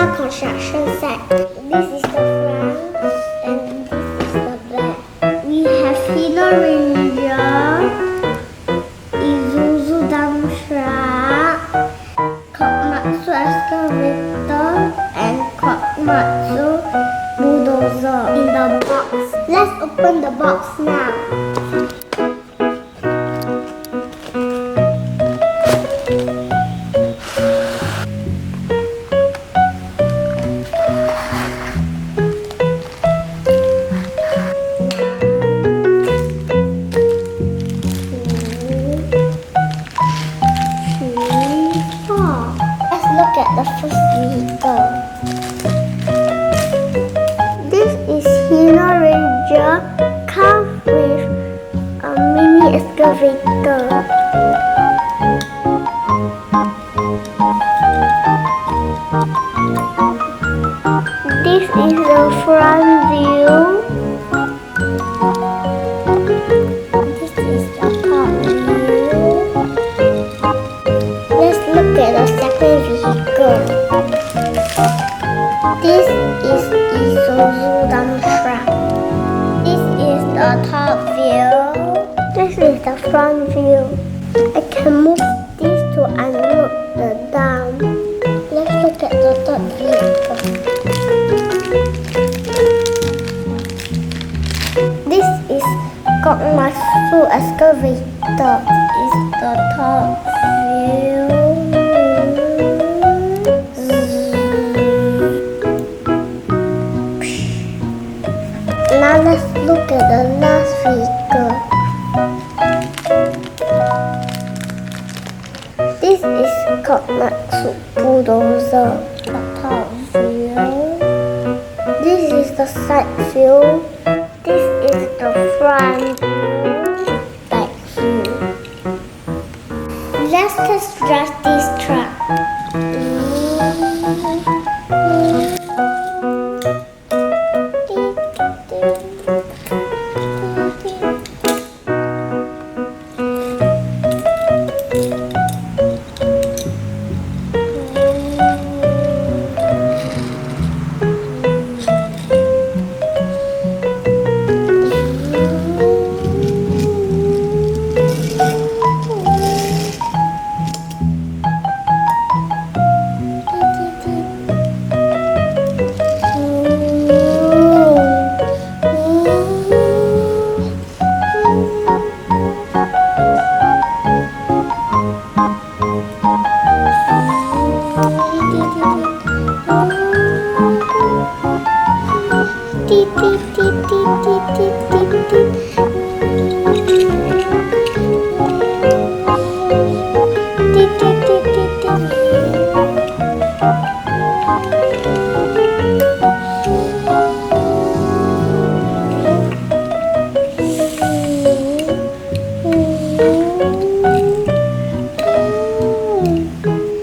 start construction site. This is the front and this is the back. We have Hino Ranger, Isuzu dump truck, Komatsu excavator, and Komatsu bulldozer in the box. Let's open the box now. Look at the first vehicle. This is Hino Ranger car with a mini excavator. This is the front view. This is the top view. Let's look at the second vehicle. This is Isuzu dump truck. This is the top view. This is the front view. I can move this to unload the dump. Let's look at the third vehicle. This is Komatsu excavator. Is the top view. Now let's look at the last vehicle. This is Komatsu bulldozer, the top view. This is the side view. This is the front view, back view. Let's test drive this truck.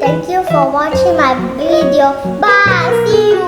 Thank you for watching my video. Bye. See you.